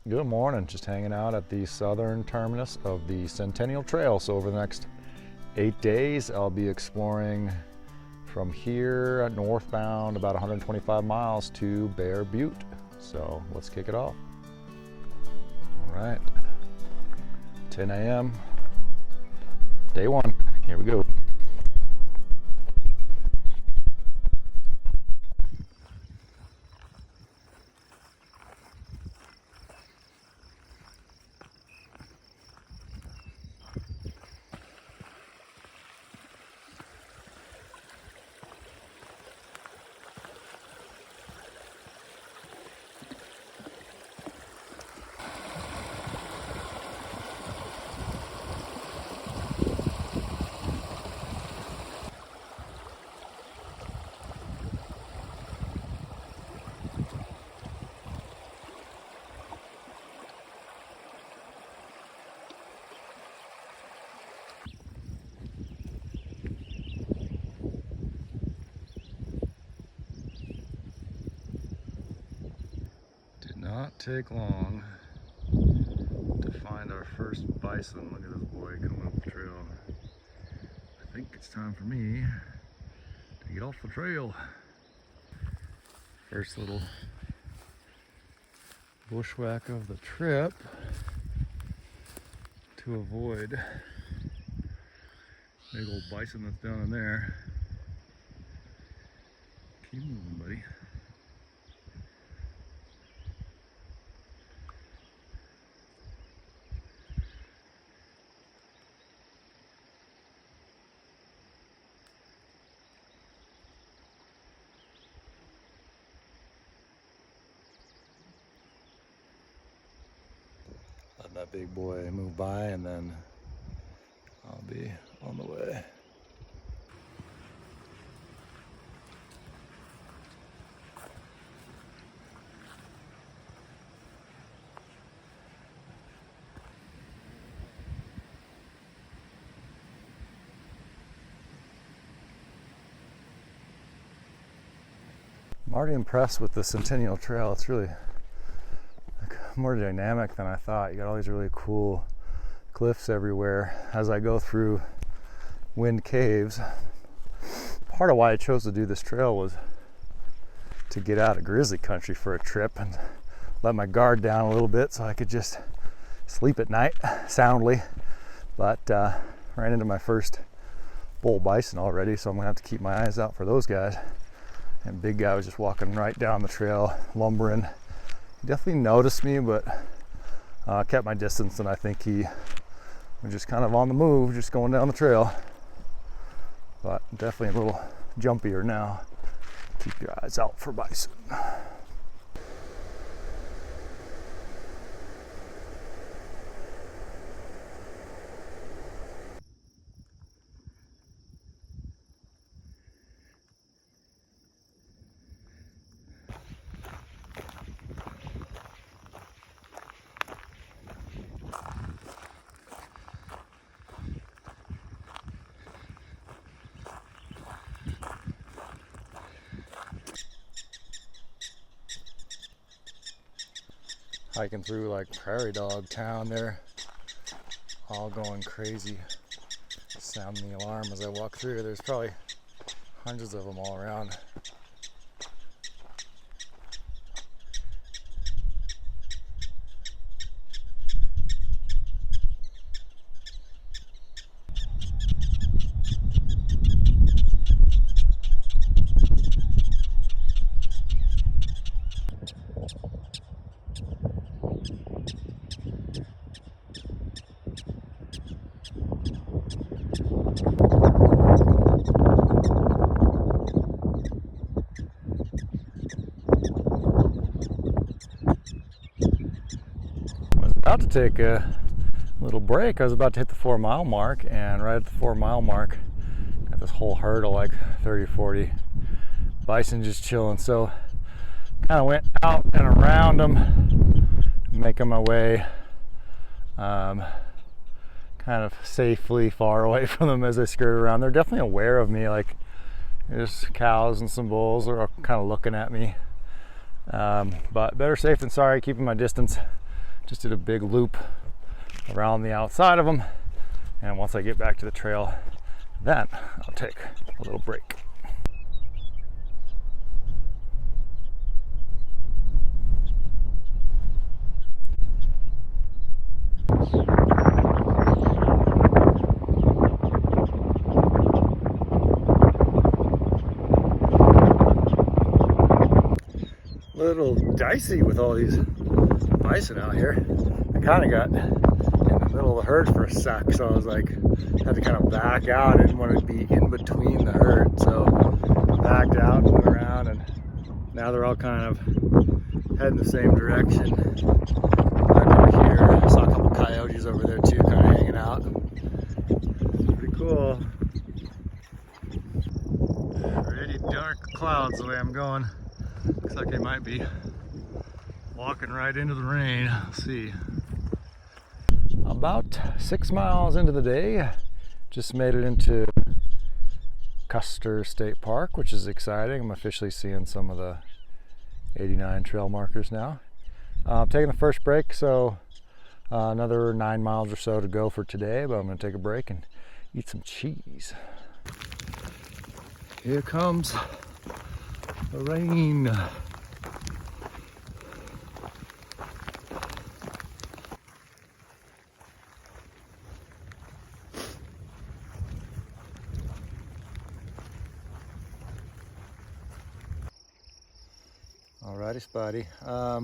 Good morning, just hanging out at the southern terminus of the Centennial Trail. So over the next 8 days, I'll be exploring from here northbound about 125 miles to Bear Butte. So let's kick it off. All right, 10 a.m. day one, here we go. Not take long to find our first bison. Look at this boy coming up the trail. I think it's time for me to get off the trail. First little bushwhack of the trip to avoid big old bison that's down in there. Keep moving, buddy. Let that big boy move by and then I'll be on the way. I'm already impressed with the Centennial Trail. It's really more dynamic than I thought. You got all these really cool cliffs everywhere as I go through wind caves. Part of why I chose to do this trail was to get out of grizzly country for a trip and let my guard down a little bit so I could just sleep at night soundly. But ran into my first bull bison already, so I'm gonna have to keep my eyes out for those guys. And big guy was just walking right down the trail, lumbering. He definitely noticed me, but kept my distance, and I think he was just kind of on the move, just going down the trail. But definitely a little jumpier now. Keep your eyes out for bison. Hiking through like prairie dog town there, all going crazy, sounding the alarm as I walk through. There's probably hundreds of them all around. About to take a little break. I was about to hit the 4 mile mark, and right at the 4 mile mark got this whole herd of like 30 or 40 bison just chilling. So kind of went out and around them, making my way kind of safely far away from them as I skirt around. They're definitely aware of me, like there's cows and some bulls are kind of looking at me, but better safe than sorry, keeping my distance. just did a big loop around the outside of them, and once I get back to the trail, then I'll take a little break. A little dicey with all these bison out here. I kind of got in the middle of the herd for a sec, so I was like, had to kind of back out. I didn't want to be in between the herd, so backed out and went around, and now they're all kind of heading the same direction. Back over here, I saw a couple coyotes over there too, kind of hanging out. Pretty cool. Pretty dark clouds the way I'm going. Looks like they might be walking right into the rain. Let's see. About 6 miles into the day, just made it into Custer State Park, which is exciting. I'm officially seeing some of the 89 trail markers now. I'm taking the first break, so another 9 miles or so to go for today, but I'm going to take a break and eat some cheese. Here comes the rain. Alrighty, Spotty. I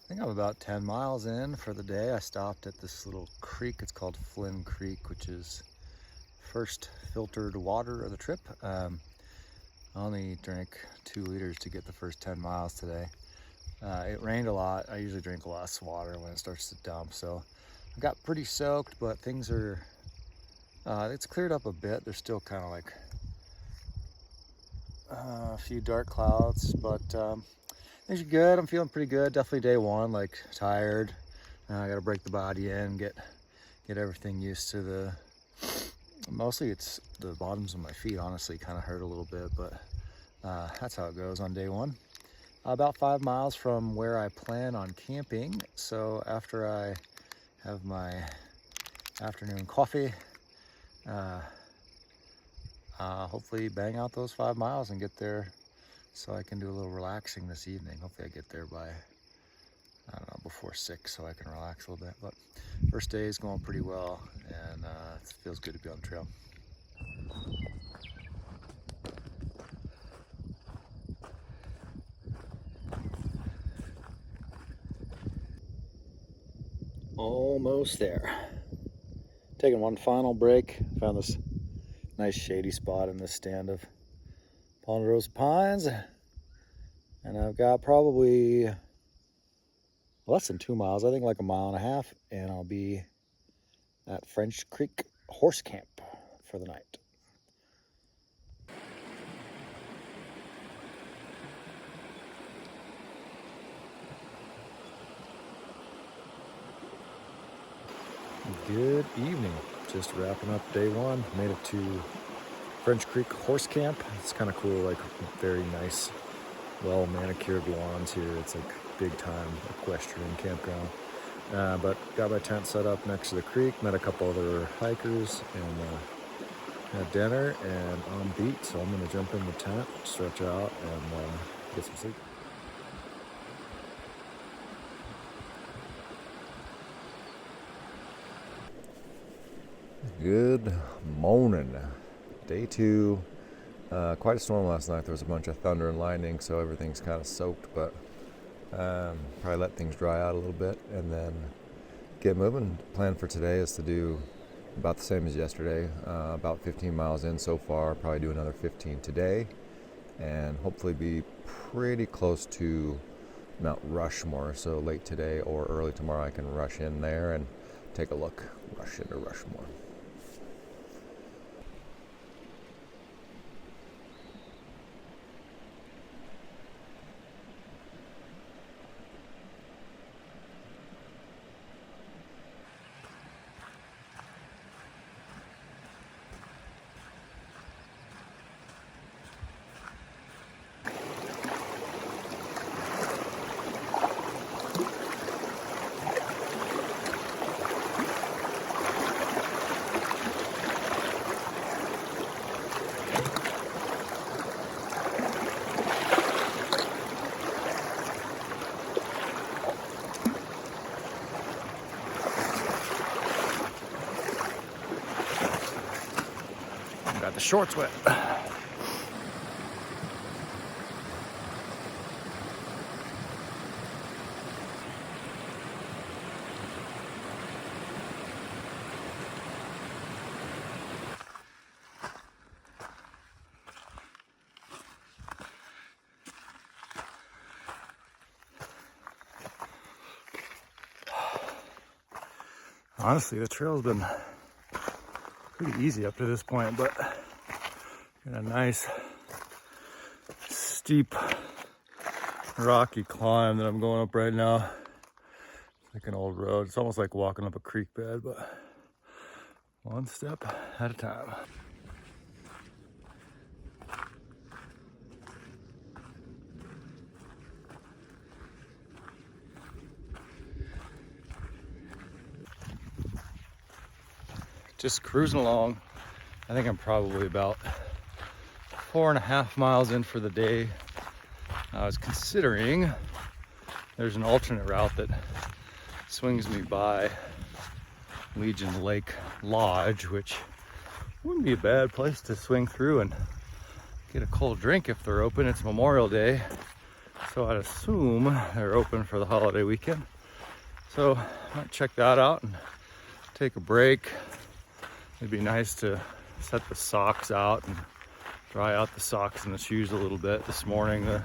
think I'm about 10 miles in for the day. I stopped at this little creek. It's called Flynn Creek, which is first filtered water of the trip. I only drank 2 liters to get the first 10 miles today. It rained a lot. I usually drink less water when it starts to dump, so I got pretty soaked, but things are, it's cleared up a bit. There's still kind of like a few dark clouds, but things are good. I'm feeling pretty good. Definitely day one, like tired. I gotta break the body in, get everything used to the, mostly it's the bottoms of my feet, honestly, kind of hurt a little bit, but that's how it goes on day one. About 5 miles from where I plan on camping, so after I have my afternoon coffee, hopefully bang out those 5 miles and get there so I can do a little relaxing this evening. Hopefully I get there by, I don't know, before 6 so I can relax a little bit. But first day is going pretty well, and it feels good to be on the trail. Almost there. Taking one final break. Found this nice shady spot in this stand of ponderosa pines, and I've got probably less than 2 miles, I think like 1.5 miles, and I'll be at French Creek Horse Camp for the night. Good evening. Just wrapping up day one. Made it to French Creek Horse Camp. It's kind of cool, like very nice, well manicured lawns here. It's like big time equestrian campground. But got my tent set up next to the creek, met a couple other hikers, and had dinner and on beat. So I'm gonna jump in the tent, stretch out, and get some sleep. Good morning. Day 2. Quite a storm last night. There was a bunch of thunder and lightning, so everything's kind of soaked, but probably let things dry out a little bit and then get moving. Plan for today is to do about the same as yesterday, about 15 miles in so far. Probably do another 15 today, and hopefully be pretty close to Mount Rushmore. So late today or early tomorrow I can rush in there and take a look. Rush into Rushmore. the shorts wet. Honestly, the trail's been pretty easy up to this point, but got a nice steep rocky climb that I'm going up right now. It's like an old road. It's almost like walking up a creek bed, but one step at a time. Just cruising along. I think I'm probably about 4.5 miles in for the day. I was considering there's an alternate route that swings me by Legion Lake Lodge, which wouldn't be a bad place to swing through and get a cold drink if they're open. It's Memorial Day, so I'd assume they're open for the holiday weekend. So I might check that out and take a break. It'd be nice to set the socks out and dry out the socks and the shoes a little bit. This morning the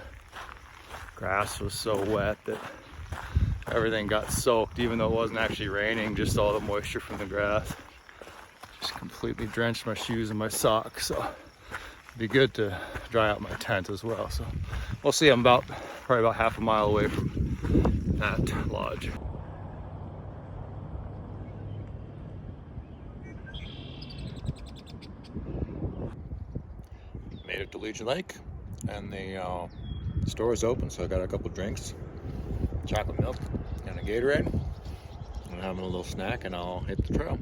grass was so wet that everything got soaked, even though it wasn't actually raining. Just all the moisture from the grass just completely drenched my shoes and my socks. So it'd be good to dry out my tent as well. So we'll see. I'm probably about half a mile away from that lodge. Made it to Legion Lake, and the store is open, so I got a couple drinks, chocolate milk and a Gatorade. I'm having a little snack, and I'll hit the trail.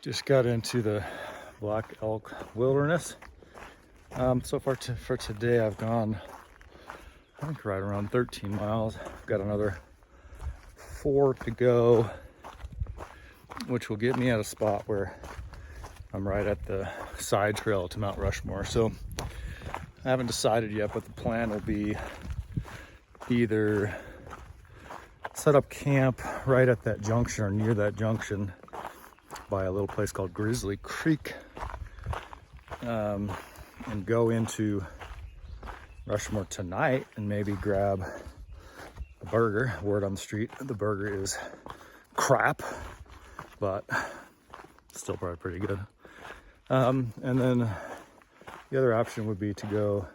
Just got into the Black Elk Wilderness. So far for today, I've gone, I think, right around 13 miles. I've got another 4 to go, which will get me at a spot where I'm right at the side trail to Mount Rushmore. So I haven't decided yet, but the plan will be either set up camp right at that junction or near that junction by a little place called Grizzly Creek, and go into Rushmore tonight and maybe grab a burger. Word on the street, the burger is crap, but still probably pretty good. And then the other option would be to go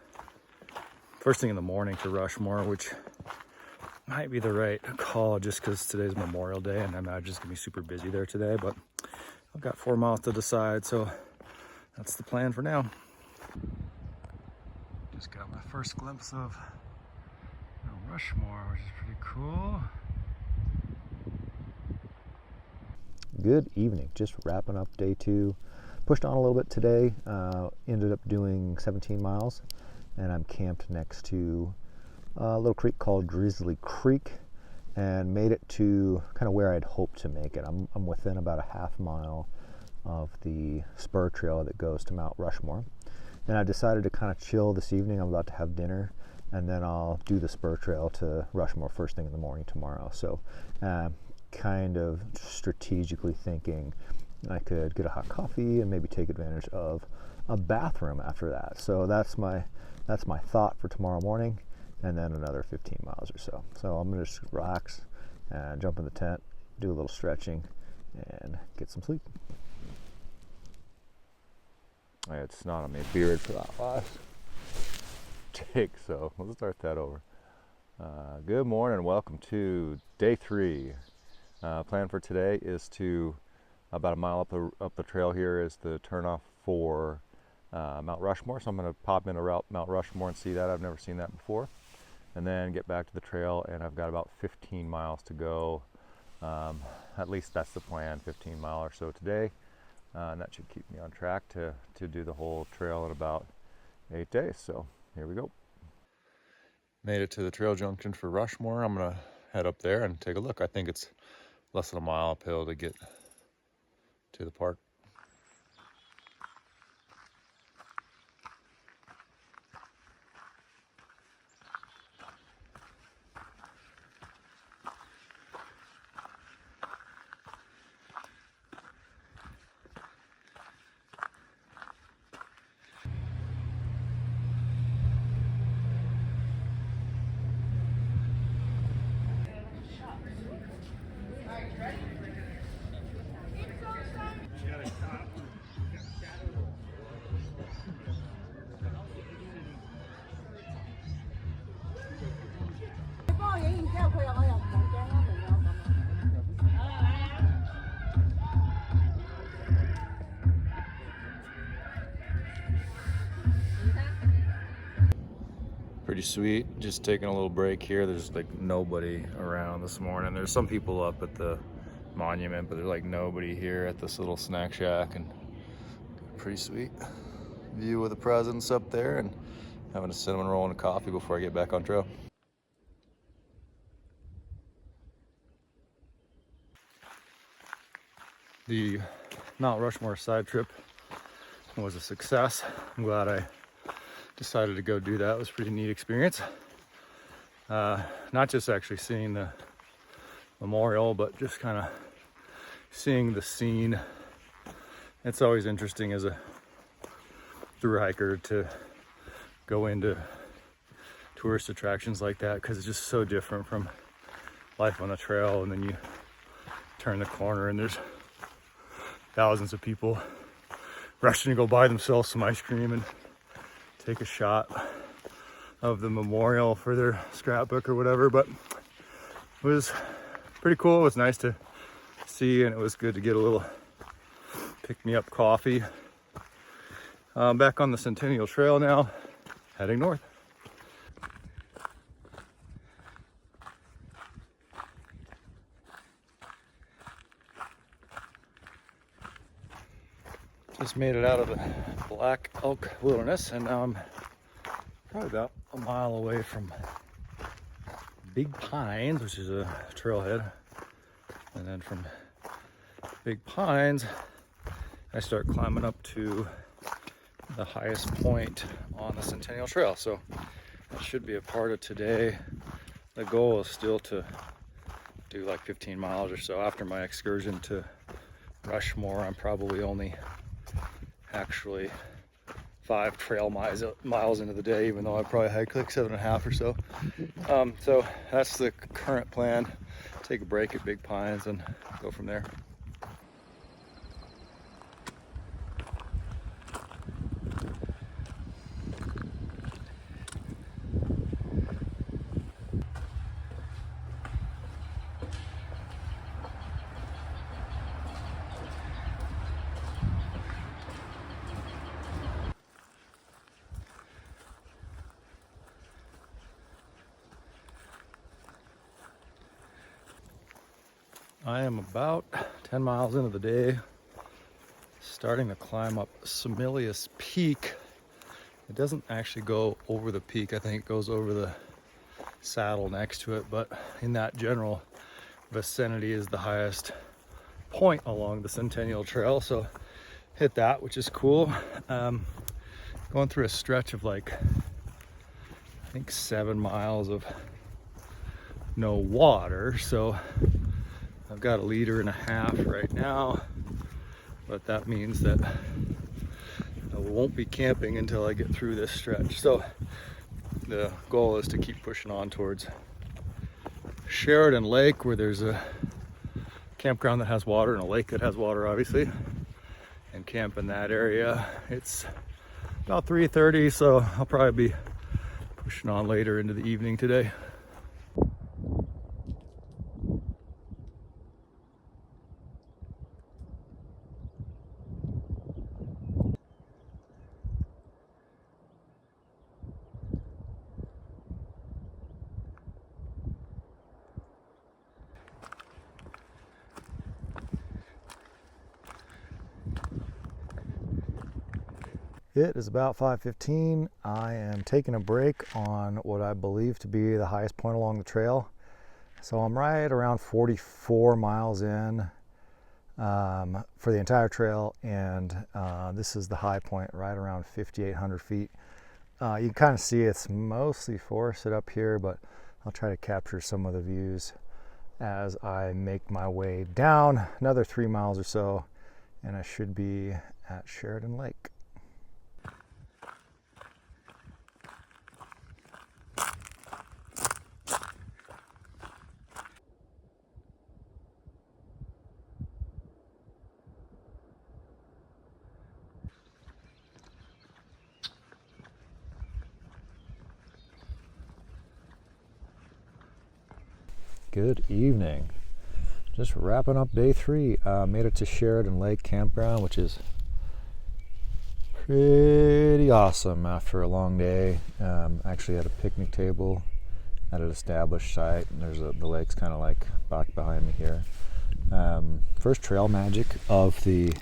first thing in the morning to Rushmore, which might be the right call just because today's Memorial Day and I imagine it's gonna be super busy there today, but I've got 4 miles to decide, so that's the plan for now. Just got my first glimpse of Rushmore, which is pretty cool. Good evening, just wrapping up day 2. Pushed on a little bit today, ended up doing 17 miles, and I'm camped next to a little creek called Grizzly Creek, and made it to kind of where I'd hoped to make it. I'm within about a half mile of the spur trail that goes to Mount Rushmore, and I decided to kind of chill this evening. I'm about to have dinner, and then I'll do the spur trail to Rushmore first thing in the morning tomorrow. So kind of strategically thinking I could get a hot coffee and maybe take advantage of a bathroom after that. So that's my thought for tomorrow morning, and then another 15 miles or so. So I'm gonna just relax and jump in the tent, do a little stretching, and get some sleep. I had snot on my beard for that last take, so let's start that over. Good morning, welcome to day 3. Plan for today is to, about a mile up the trail here is the turnoff for Mount Rushmore. So I'm going to pop in a Mount Rushmore and see that. I've never seen that before. And then get back to the trail, and I've got about 15 miles to go. At least that's the plan, 15 mile or so today. And that should keep me on track to do the whole trail in about 8 days. So here we go. Made it to the trail junction for Rushmore. I'm gonna head up there and take a look. I think it's less than a mile uphill to get to the park. Pretty sweet. Just taking a little break here. There's like nobody around this morning. There's some people up at the monument, but there's like nobody here at this little snack shack, and pretty sweet view of the presents up there, and having a cinnamon roll and a coffee before I get back on trail. The Mount Rushmore side trip was a success. I'm glad I decided to go do that. It was a pretty neat experience. Not just actually seeing the memorial, but just kind of seeing the scene. It's always interesting as a thru hiker to go into tourist attractions like that, because it's just so different from life on the trail. And then you turn the corner and there's thousands of people rushing to go buy themselves some ice cream and take a shot of the memorial for their scrapbook or whatever. But it was pretty cool. It was nice to see, and it was good to get a little pick-me-up coffee. Back on the Centennial Trail now, heading north. Just made it out of the Black Elk Wilderness, and now I'm probably about a mile away from Big Pines, which is a trailhead. And then from Big Pines, I start climbing up to the highest point on the Centennial Trail. So that should be a part of today. The goal is still to do like 15 miles or so. After my excursion to Rushmore, I'm probably only actually 5 trail miles into the day, even though I probably hiked like 7.5 or so. So that's the current plan. Take a break at Big Pines and go from there. I am about 10 miles into the day, starting to climb up Similius Peak. It doesn't actually go over the peak. I think it goes over the saddle next to it, but in that general vicinity is the highest point along the Centennial Trail. So hit that, which is cool. Going through a stretch of like, I think 7 miles of no water. So I've got 1.5 liters right now, but that means that I won't be camping until I get through this stretch. So the goal is to keep pushing on towards Sheridan Lake, where there's a campground that has water and a lake that has water, obviously, and camp in that area. It's about 3:30, so I'll probably be pushing on later into the evening today. It is about 5:15. I am taking a break on what I believe to be the highest point along the trail. So I'm right around 44 miles in for the entire trail, and this is the high point right around 5,800 feet. You can kind of see it's mostly forested up here, but I'll try to capture some of the views as I make my way down another 3 miles or so, and I should be at Sheridan Lake. Good evening. Just wrapping up day 3. Made it to Sheridan Lake Campground, which is pretty awesome after a long day. Actually had a picnic table at an established site, and there's the lake's kind of like back behind me here. First trail magic of the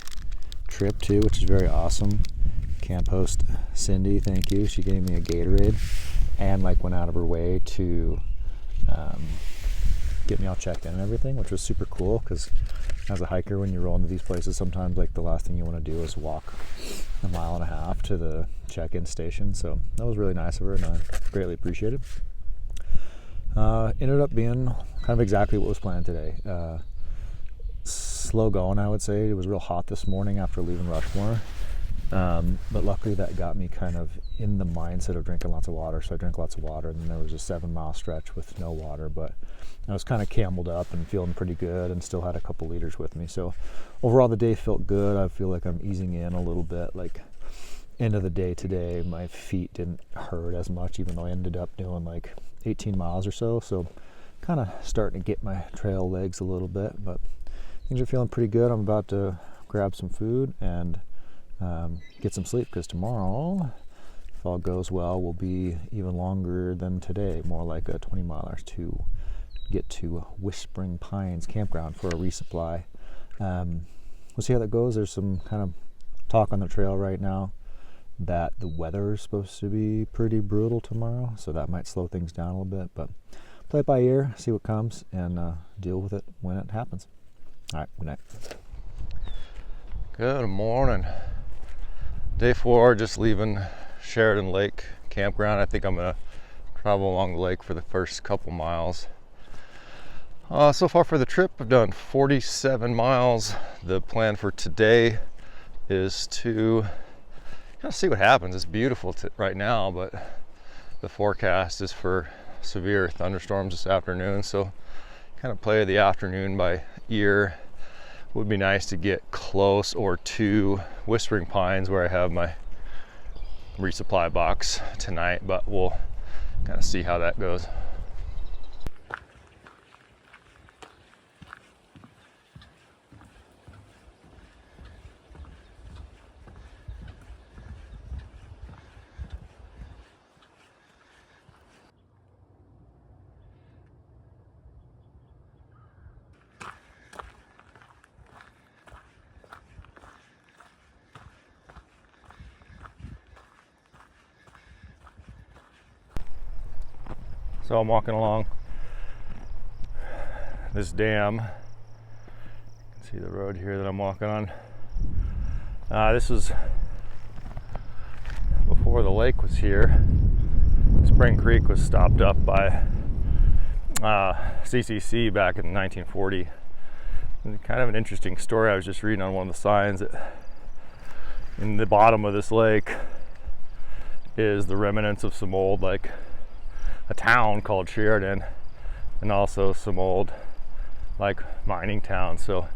trip too, which is very awesome. Camp host Cindy, thank you. She gave me a Gatorade and like went out of her way to get me all checked in and everything, which was super cool, because as a hiker, when you roll into these places, sometimes like the last thing you want to do is walk 1.5 miles to the check-in station. So that was really nice of her, and I greatly appreciate it. Ended up being kind of exactly what was planned today. Slow going, I would say. It was real hot this morning after leaving Rushmore, but luckily that got me kind of in the mindset of drinking lots of water. So I drank lots of water, and then there was a 7-mile stretch with no water, but I was kind of cameled up and feeling pretty good, and still had a couple liters with me. So overall the day felt good. I feel like I'm easing in a little bit. Like end of the day today, my feet didn't hurt as much, even though I ended up doing like 18 miles or so. So kind of starting to get my trail legs a little bit, but things are feeling pretty good. I'm about to grab some food and get some sleep, because tomorrow, if all goes well, will be even longer than today, more like a 20 milers to get to Whispering Pines Campground for a resupply. We'll see how that goes. There's some kind of talk on the trail right now that the weather is supposed to be pretty brutal tomorrow, so that might slow things down a little bit, but play it by ear, see what comes, and deal with it when it happens. All right, good night. Good morning. Day 4, just leaving Sheridan Lake Campground. I think I'm gonna travel along the lake for the first couple miles. So far for the trip, I've done 47 miles. The plan for today is to kind of see what happens. It's beautiful right now, but the forecast is for severe thunderstorms this afternoon, so kind of play the afternoon by ear. Would be nice to get close or to Whispering Pines, where I have my resupply box tonight, but we'll kind of see how that goes. So I'm walking along this dam. You can see the road here that I'm walking on. This was before the lake was here. Spring Creek was stopped up by CCC back in 1940. And kind of an interesting story. I was just reading on one of the signs that in the bottom of this lake is the remnants of some old, like, a town called Sheridan, and also some old like mining towns. So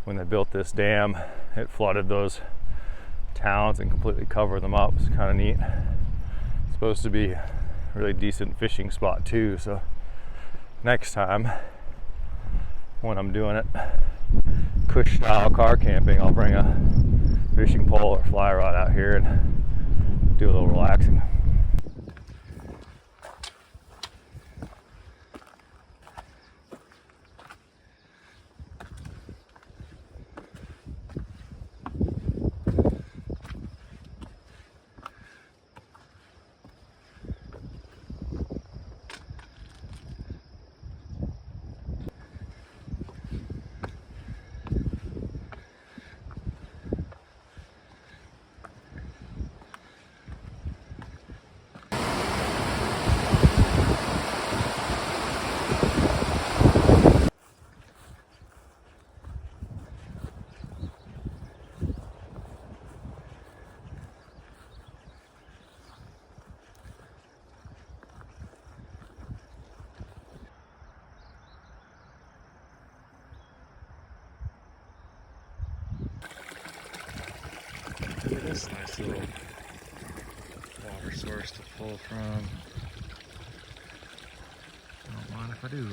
when they built this dam, it flooded those towns and completely covered them up. It's kind of neat. It's supposed to be a really decent fishing spot too. So next time when I'm doing it Cush style car camping, I'll bring a fishing pole or fly rod out here and do a little relaxing. this nice little water source to pull from. I don't mind if I do.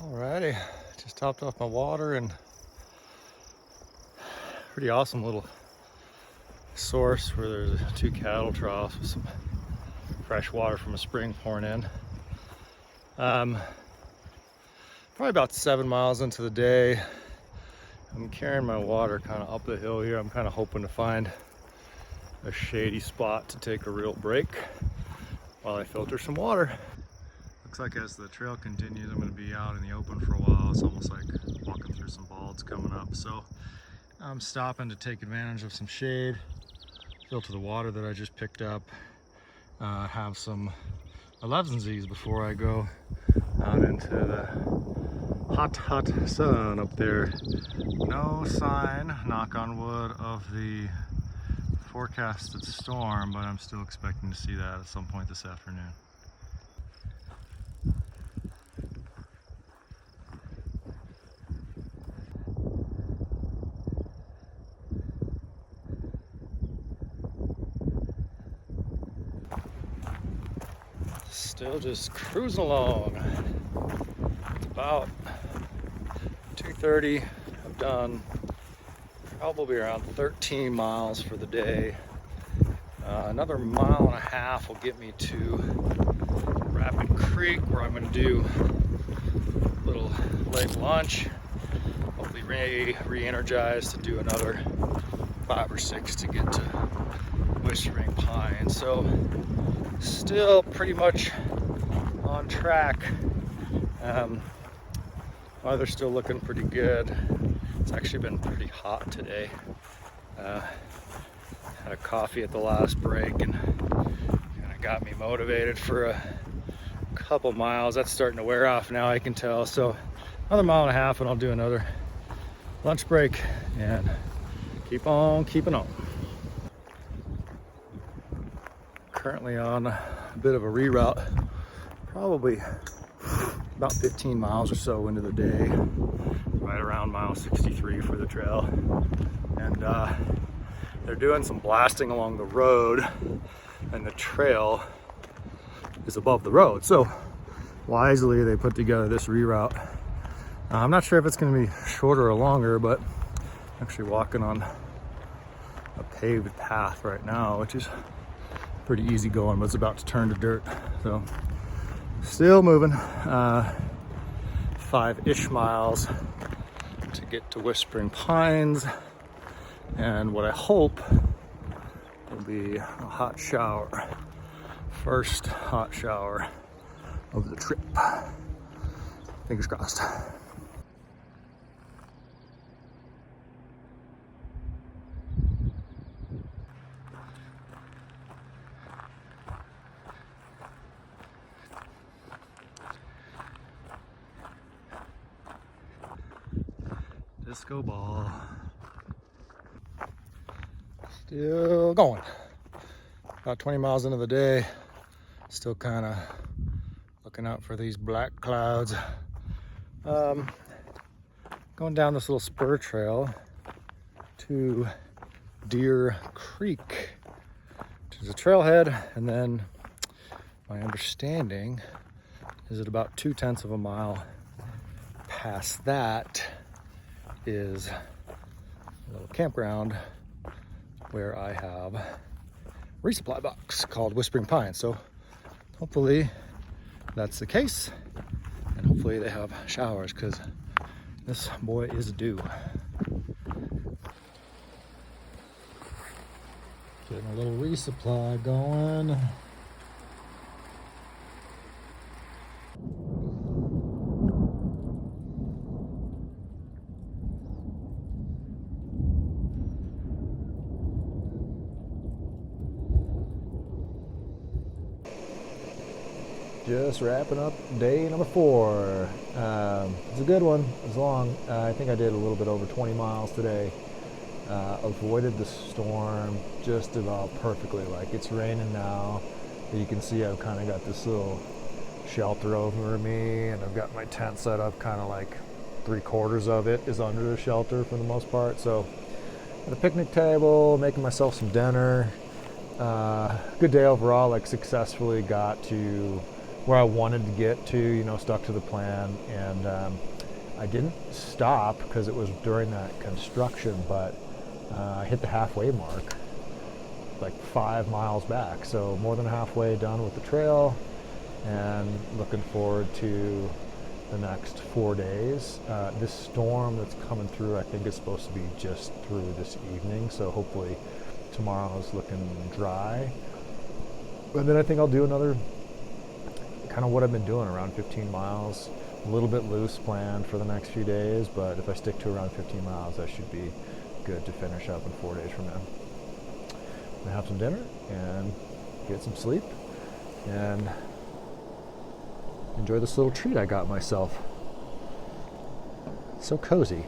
Alrighty, just topped off my water, and pretty awesome little source where there's 2 cattle troughs with some fresh water from a spring pouring in. Probably about 7 miles into the day. I'm carrying my water kind of up the hill here. I'm kind of hoping to find a shady spot to take a real break while I filter some water. Looks like as the trail continues, I'm going to be out in the open for a while. It's almost like walking through some balds coming up. So I'm stopping to take advantage of some shade, filter the water that I just picked up, have some 11Zs before I go out into the hot sun up there. No sign, knock on wood, of the forecasted storm, but I'm still expecting to see that at some point this afternoon. Still just cruising along. It's about 2:30. I've done probably around 13 miles for the day. Another 1.5 miles will get me to Rapid Creek, where I'm going to do a little late lunch. Hopefully re-energized to do another 5 or 6 to get to Whispering Pines. So still pretty much on track. Weather's still looking pretty good. It's actually been pretty hot today. Had a coffee at the last break and kind of got me motivated for a couple miles. That's starting to wear off now, I can tell. So another 1.5 miles and I'll do another lunch break and keep on keeping on. Currently on a bit of a reroute, probably about 15 miles or so into the day, right around mile 63 for the trail. And they're doing some blasting along the road, and the trail is above the road. So wisely they put together this reroute. I'm not sure if it's going to be shorter or longer, but I'm actually walking on a paved path right now, which is pretty easy going, but it's about to turn to dirt. So still moving, 5-ish miles to get to Whispering Pines, and what I hope will be a hot shower. First hot shower of the trip. Fingers crossed. Disco ball. Still going. About 20 miles into the day. Still kind of looking out for these black clouds. Going down this little spur trail to Deer Creek, which is a trailhead, and then my understanding is at about 0.2 miles past that is a little campground where I have a resupply box called Whispering Pines. So hopefully that's the case, and hopefully they have showers, because this boy is due. Getting a little resupply going. Just wrapping up day number 4. It's a good one. It was long. I think I did a little bit over 20 miles today. Avoided the storm just about perfectly. Like, it's raining now. You can see I've kind of got this little shelter over me, and I've got my tent set up kind of like 3/4 of it is under the shelter for the most part. So at a picnic table, making myself some dinner. Good day overall, like successfully got to where I wanted to get to, you know, stuck to the plan. And I didn't stop because it was during that construction, but I hit the halfway mark like 5 miles back. So more than halfway done with the trail, and looking forward to the next 4 days. This storm that's coming through, I think, is supposed to be just through this evening, so hopefully tomorrow's looking dry. And then I think I'll do another kind of what I've been doing, around 15 miles. A little bit loose plan for the next few days, but if I stick to around 15 miles, that should be good to finish up in 4 days from now. I'm gonna have some dinner and get some sleep and enjoy this little treat I got myself. So cozy.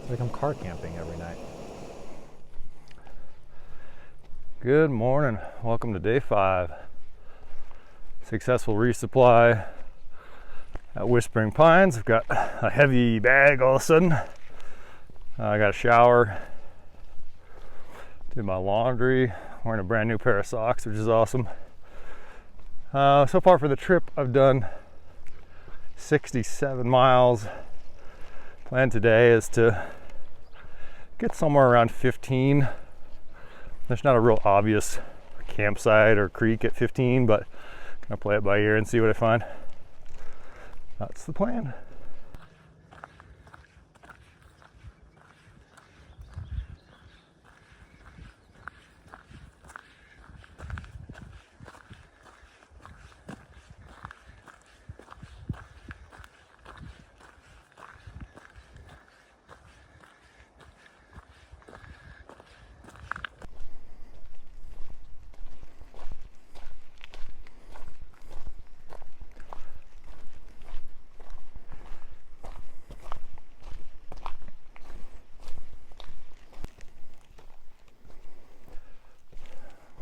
It's like I'm car camping every night. Good morning. Welcome to day 5. Successful resupply at Whispering Pines. I've got a heavy bag all of a sudden. I got a shower, did my laundry, wearing a brand new pair of socks, which is awesome. So far for the trip, I've done 67 miles. Plan today is to get somewhere around 15. There's not a real obvious campsite or creek at 15, but I'm gonna play it by ear and see what I find. That's the plan.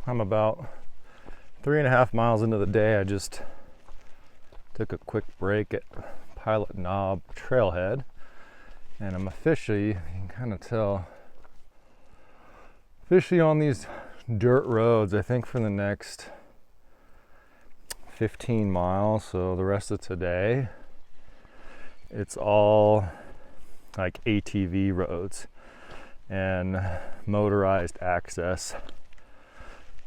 I'm about 3.5 miles into the day. I just took a quick break at Pilot Knob Trailhead, and I'm officially, you can kind of tell, officially on these dirt roads, I think for the next 15 miles, so the rest of today, it's all like ATV roads, and motorized access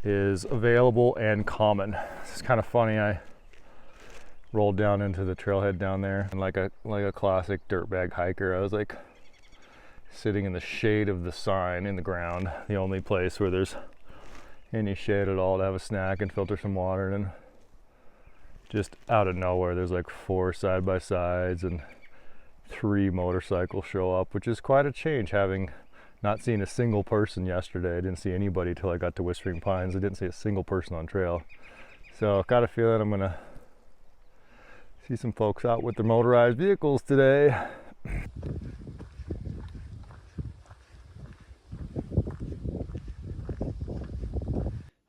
is available and common. It's kind of funny, I rolled down into the trailhead down there, and like a classic dirtbag hiker, I was like sitting in the shade of the sign in the ground, the only place where there's any shade at all to have a snack and filter some water. And just out of nowhere there's like 4 side-by-sides and 3 motorcycles show up, which is quite a change, having not seen a single person yesterday. I didn't see anybody till I got to Whispering Pines. I didn't see a single person on trail. So got a feeling I'm gonna see some folks out with their motorized vehicles today.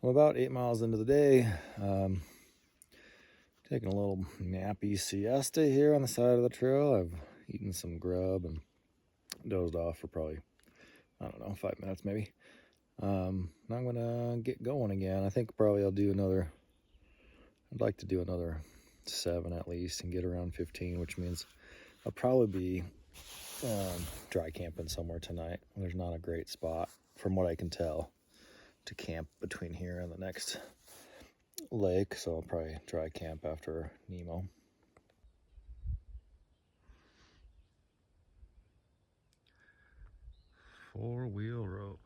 I'm about 8 miles into the day. Taking a little nappy siesta here on the side of the trail. I've eaten some grub and dozed off for probably, I don't know, 5 minutes maybe. Now I'm gonna get going again. I think probably I'll do another, I'd like to do another 7 at least and get around 15, which means I'll probably be dry camping somewhere tonight. There's not a great spot, from what I can tell, to camp between here and the next lake, so I'll probably dry camp after Nemo. Four-wheel road.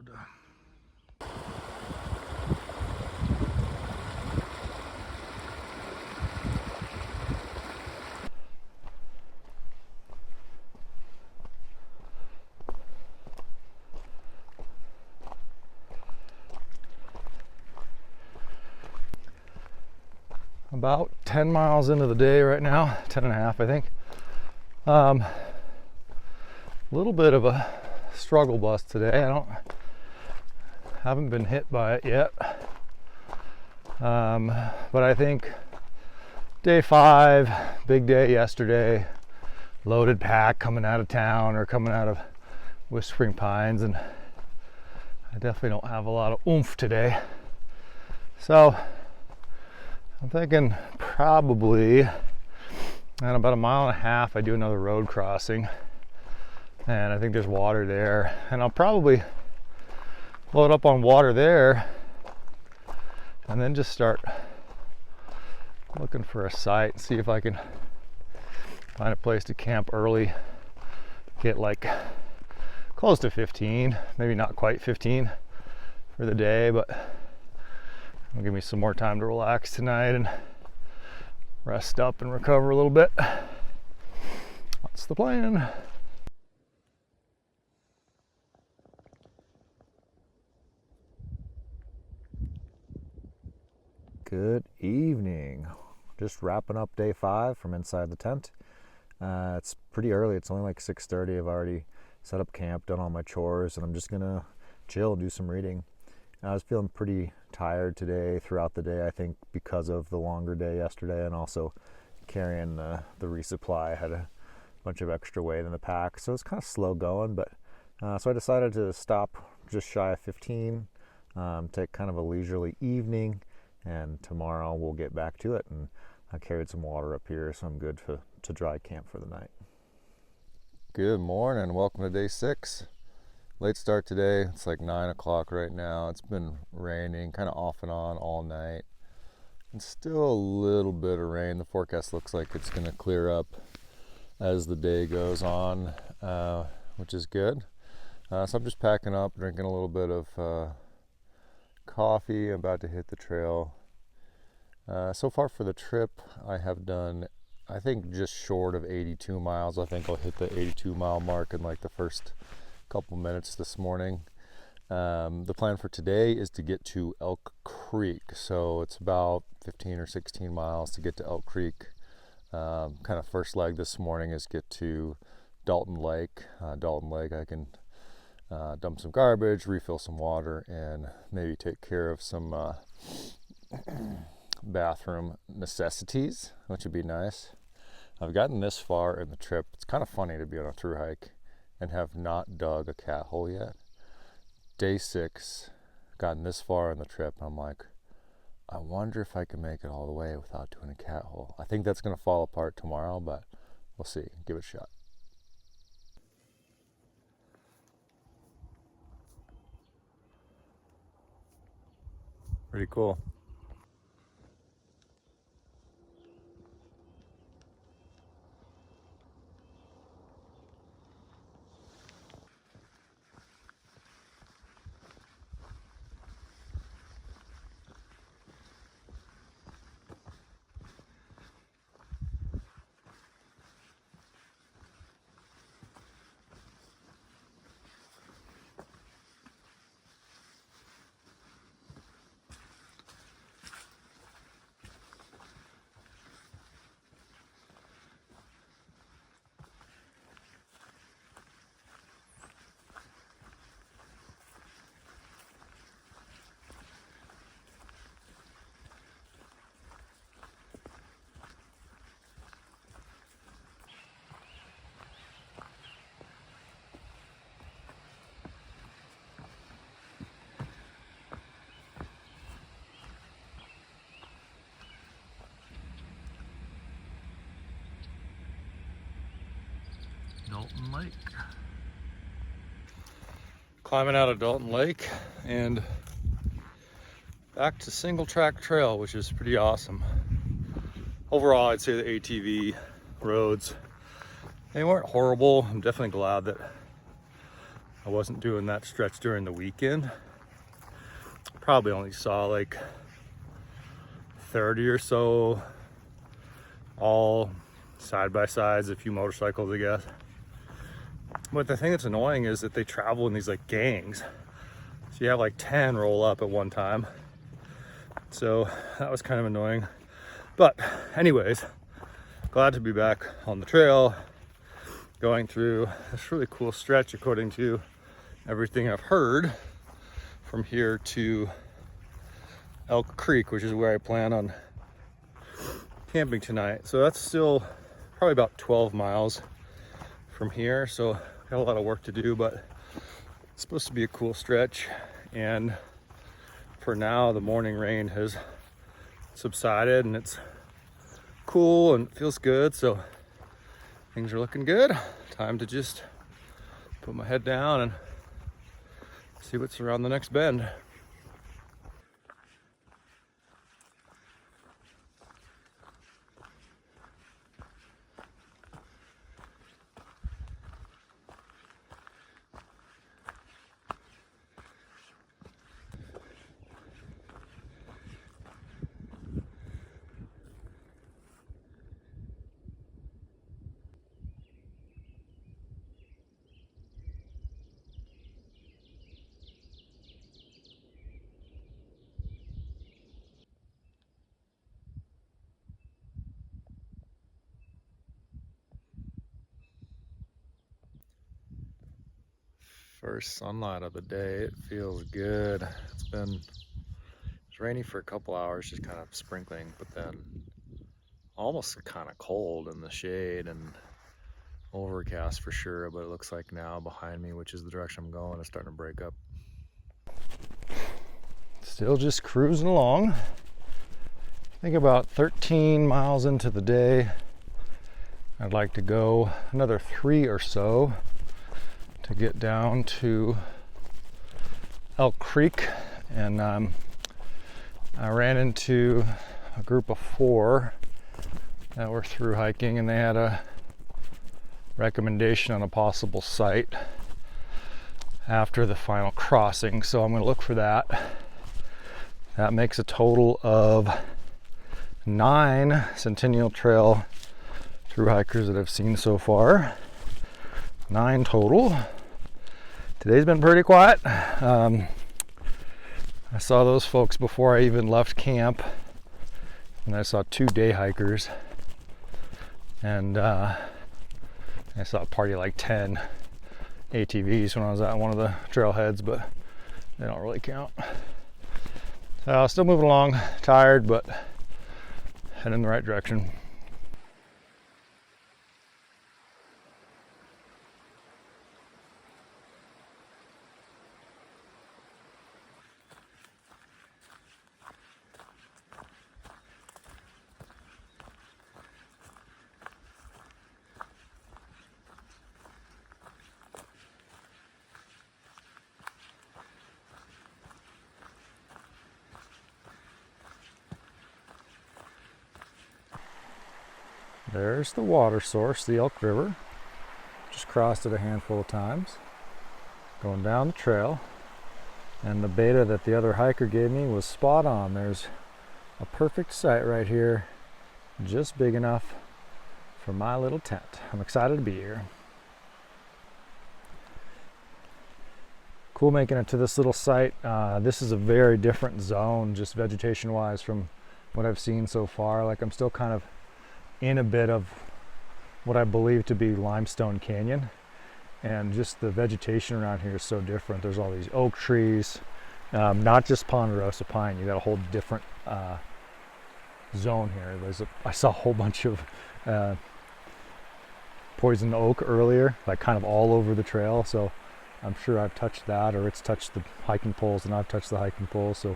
About 10 miles into the day right now, 10 and a half, I think. A little bit of a struggle bus today. Haven't been hit by it yet. But I think Day 5, big day yesterday. Loaded pack coming out of town or coming out of Whispering Pines, and I definitely don't have a lot of oomph today. So I'm thinking probably in about 1.5 miles I do another road crossing, and I think there's water there, and I'll probably load up on water there and then just start looking for a site and see if I can find a place to camp early, get like close to 15, maybe not quite 15 for the day, but it'll give me some more time to relax tonight and rest up and recover a little bit. That's the plan. Good evening. Just wrapping up day 5 from inside the tent. It's pretty early. It's only like 6:30. I've already set up camp, done all my chores, and I'm just gonna chill, do some reading. I was feeling pretty tired today throughout the day, I think because of the longer day yesterday and also carrying the resupply. I had a bunch of extra weight in the pack, so it's kind of slow going, but so I decided to stop just shy of 15, take kind of a leisurely evening, and tomorrow we'll get back to it. And I carried some water up here, so I'm good to dry camp for the night. Good morning, welcome to day 6. Late start today. It's like 9 o'clock right now. It's been raining kind of off and on all night, and still a little bit of rain. The forecast looks like it's going to clear up as the day goes on, which is good. So I'm just packing up, drinking a little bit of coffee. I'm about to hit the trail. So far for the trip, I have done, I think, just short of 82 miles. I think I'll hit the 82 mile mark in like the first couple minutes this morning. The plan for today is to get to Elk Creek. So it's about 15 or 16 miles to get to Elk Creek. Kind of first leg this morning is get to Dalton Lake. Dalton Lake, I can dump some garbage, refill some water, and maybe take care of some bathroom necessities, which would be nice. I've gotten this far in the trip. It's kind of funny to be on a thru hike and have not dug a cat hole yet. Day 6, gotten this far in the trip, I'm like, I wonder if I can make it all the way without doing a cat hole. I think that's going to fall apart tomorrow, but we'll see. Give it a shot. Pretty cool. Dalton Lake. Climbing out of Dalton Lake and back to single track trail, which is pretty awesome. Overall, I'd say the ATV roads, they weren't horrible. I'm definitely glad that I wasn't doing that stretch during the weekend. Probably only saw like 30 or so, all side by sides, a few motorcycles, I guess. But the thing that's annoying is that they travel in these like gangs. So you have like 10 roll up at one time. So that was kind of annoying. But anyways, glad to be back on the trail, going through this really cool stretch according to everything I've heard, from here to Elk Creek, which is where I plan on camping tonight. So that's still probably about 12 miles from here. So got a lot of work to do, but it's supposed to be a cool stretch. And for now, the morning rain has subsided and it's cool and feels good. So things are looking good. Time to just put my head down and see what's around the next bend. First sunlight of the day, it feels good. It's rainy for a couple hours, just kind of sprinkling, but then almost kind of cold in the shade and overcast for sure, but it looks like now behind me, which is the direction I'm going, it's starting to break up. Still just cruising along. I think about 13 miles into the day, I'd like to go another 3 or so to get down to Elk Creek. And I ran into a group of 4 that were through hiking, and they had a recommendation on a possible site after the final crossing. So I'm going to look for that. That makes a total of 9 Centennial Trail through hikers that I've seen so far. 9 total. Today's been pretty quiet. I saw those folks before I even left camp, and I saw 2 day hikers, and I saw a party like 10 ATVs when I was at one of the trailheads, but they don't really count. So still moving along, tired, but heading in the right direction. There's the water source, the Elk River. Just crossed it a handful of times. Going down the trail. And the beta that the other hiker gave me was spot on. There's a perfect site right here, just big enough for my little tent. I'm excited to be here. Cool making it to this little site. This is a very different zone, just vegetation wise, from what I've seen so far. Like, I'm still kind of in a bit of what I believe to be limestone canyon, and just the vegetation around here is so different. There's all these oak trees, not just ponderosa pine. You got a whole different zone here. I saw a whole bunch of poison oak earlier, like kind of all over the trail, so I'm sure I've touched that, or it's touched the hiking poles and I've touched the hiking poles, so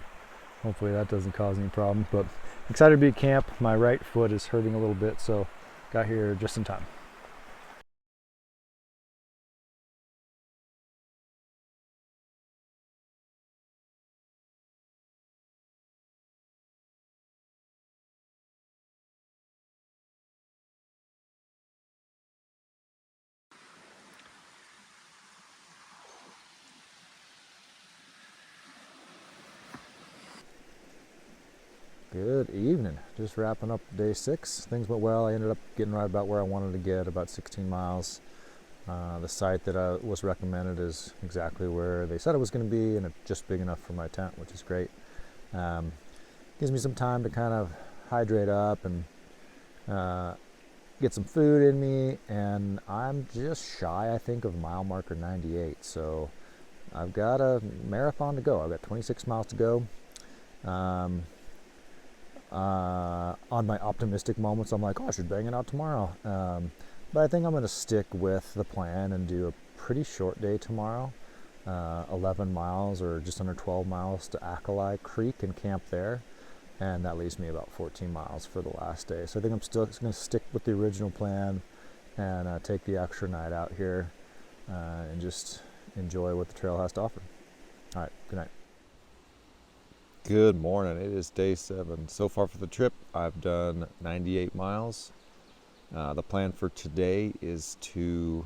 hopefully that doesn't cause any problems. But excited to be at camp. My right foot is hurting a little bit, so got here just in time. Good evening. Just wrapping up day 6. Things went well. I ended up getting right about where I wanted to get, about 16 miles. The site that was recommended is exactly where they said it was going to be, and it's just big enough for my tent, which is great. Gives me some time to kind of hydrate up and get some food in me, and I'm just shy, I think, of mile marker 98. So I've got a marathon to go. I've got 26 miles to go. On my optimistic moments, I'm like, oh, I should bang it out tomorrow. But I think I'm going to stick with the plan and do a pretty short day tomorrow. 11 miles or just under 12 miles to Alkali Creek and camp there. And that leaves me about 14 miles for the last day. So I think I'm still going to stick with the original plan and take the extra night out here and just enjoy what the trail has to offer. All right, good night. Good morning. It is day 7. So far for the trip, I've done 98 miles. The plan for today is to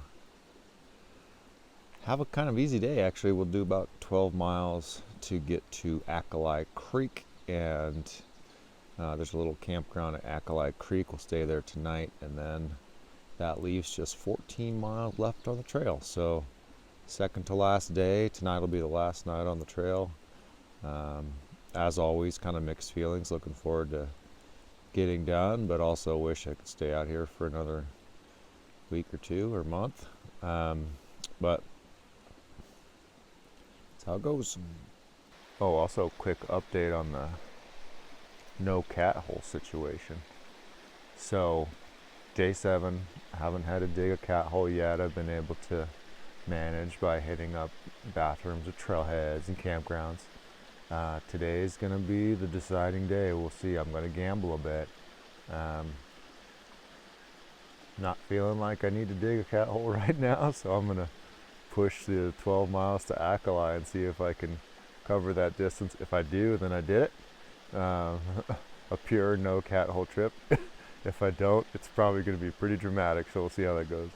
have a kind of easy day. Actually, we'll do about 12 miles to get to Alkali Creek, and there's a little campground at Alkali Creek. We'll stay there tonight, and then that leaves just 14 miles left on the trail. So second to last day. Tonight will be the last night on the trail. As always, kind of mixed feelings. Looking forward to getting done, but also wish I could stay out here for another week or two or month. But that's how it goes. Oh, also quick update on the no cat hole situation. So day 7, haven't had to dig a cat hole yet. I've been able to manage by hitting up bathrooms at trailheads and campgrounds. Today is going to be the deciding day. We'll see. I'm going to gamble a bit. Not feeling like I need to dig a cat hole right now, so I'm going to push the 12 miles to Alkali and see if I can cover that distance. If I do, then I did it. A pure no cat hole trip. If I don't, it's probably going to be pretty dramatic, so we'll see how that goes.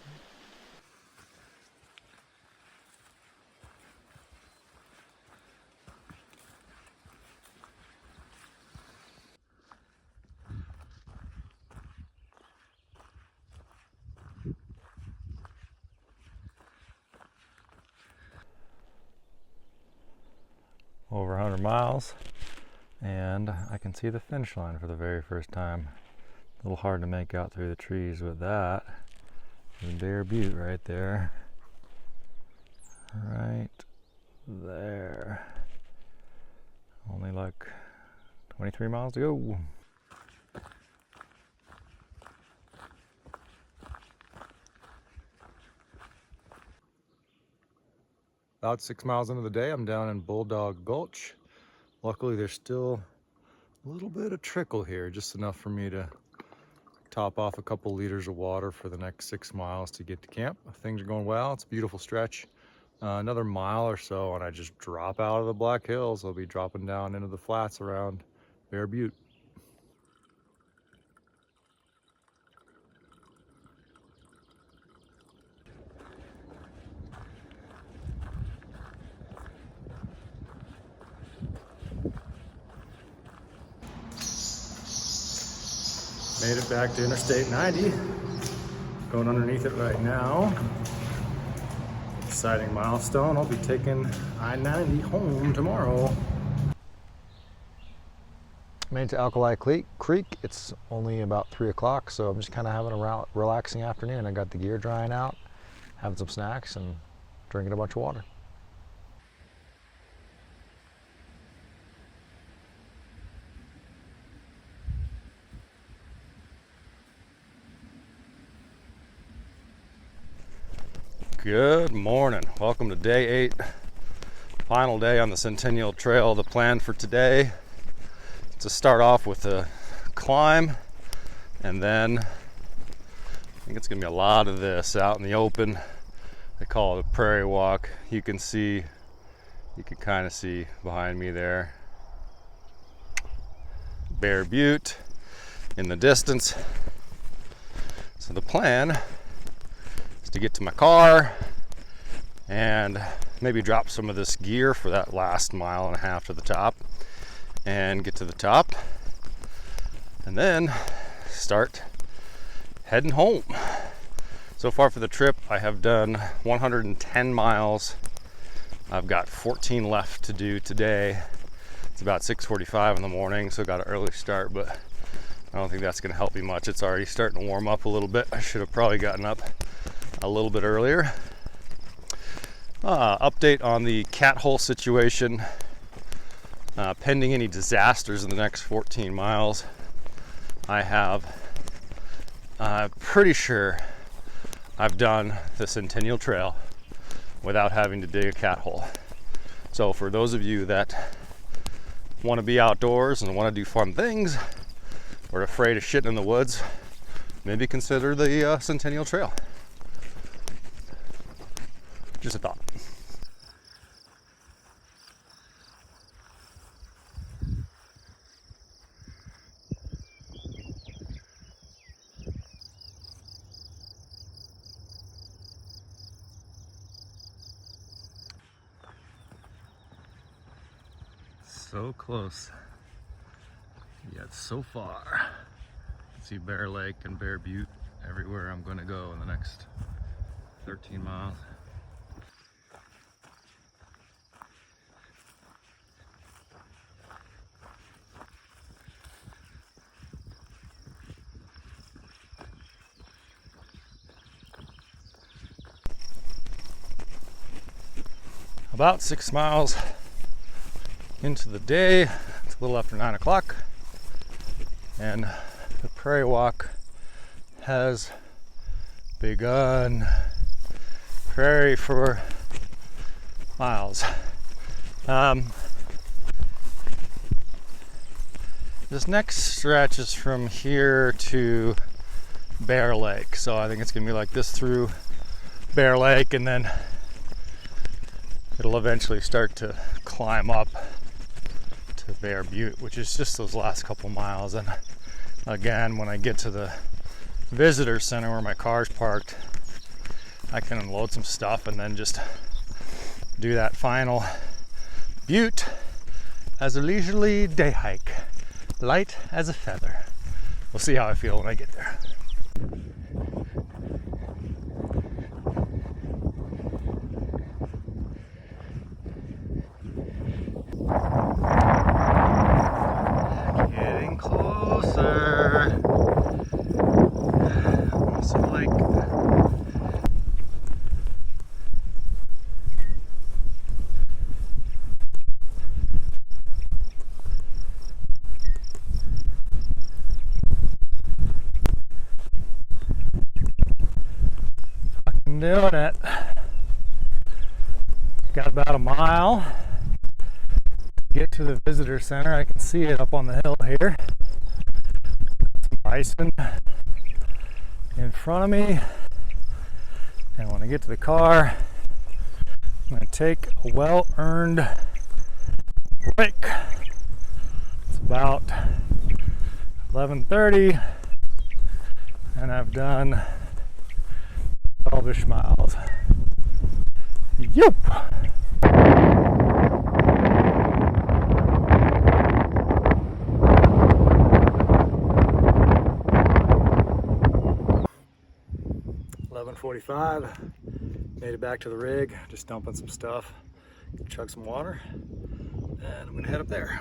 Over 100 miles, and I can see the finish line for the very first time. A little hard to make out through the trees with that. The Bear Butte right there. Right there. Only like 23 miles to go. About 6 miles into the day, I'm down in Bulldog Gulch. Luckily, there's still a little bit of trickle here, just enough for me to top off a couple liters of water for the next 6 miles to get to camp. Things are going well. It's a beautiful stretch. Another mile or so, and I just drop out of the Black Hills. I'll be dropping down into the flats around Bear Butte. Made it back to Interstate 90. Going underneath it right now. Exciting milestone. I'll be taking I-90 home tomorrow. Made it to Alkali Creek. It's only about 3 o'clock, so I'm just kind of having a relaxing afternoon. I got the gear drying out, having some snacks, and drinking a bunch of water. Good morning. Welcome to day 8, final day on the Centennial Trail. The plan for today is to start off with a climb, and then I think it's gonna be a lot of this out in the open. They call it a prairie walk. You can kind of see behind me there Bear Butte in the distance. So the plan to get to my car and maybe drop some of this gear for that last mile and a half to the top, and get to the top and then start heading home. So far for the trip, I have done 110 miles. I've got 14 left to do today. It's about 6:45 in the morning, so got an early start, but I don't think that's going to help me much. It's already starting to warm up a little bit. I should have probably gotten up a little bit earlier. Update on the cat hole situation. pending any disasters in the next 14 miles, I'm pretty sure I've done the Centennial Trail without having to dig a cat hole. So for those of you that want to be outdoors and want to do fun things, or afraid of shitting in the woods, maybe consider the Centennial Trail. Just a thought. So close, yet so far. See Bear Lake and Bear Butte everywhere I'm going to go in the next 13 miles. About 6 miles into the day, it's a little after 9 o'clock, and the prairie walk has begun. Prairie for miles. This next stretch is from here to Bear Lake, so I think it's gonna be like this through Bear Lake, and then it'll eventually start to climb up to Bear Butte, which is just those last couple miles. And again, when I get to the visitor center where my car's parked, I can unload some stuff and then just do that final butte as a leisurely day hike, light as a feather. We'll see how I feel when I get there. Getting closer. Also like 'm doing it. Got about a mile to get to the visitor center. I can see it up on the hill here. Some bison in front of me. And when I get to the car, I'm going to take a well-earned break. It's about 11:30 and I've done 12-ish miles. Yep. .45, made it back to the rig, just dumping some stuff, chug some water, and I'm gonna head up there.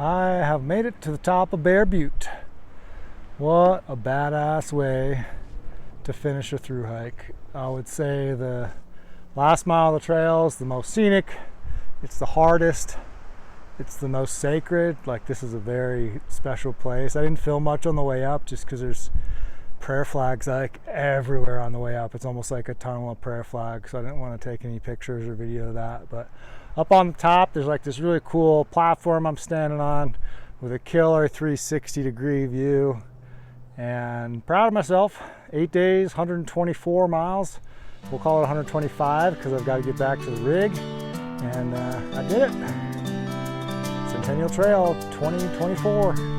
I have made it to the top of Bear Butte. What a badass way to finish a through hike. I would say the last mile of the trail is the most scenic, it's the hardest, it's the most sacred. Like, this is a very special place. I didn't film much on the way up just because there's prayer flags like everywhere on the way up. It's almost like a tunnel of prayer flags, so I didn't want to take any pictures or video of that. But up on the top, there's like this really cool platform I'm standing on with a killer 360-degree view. And proud of myself. 8 days, 124 miles. we'll call it 125 because I've got to get back to the rig. And I did it. Centennial Trail 2024.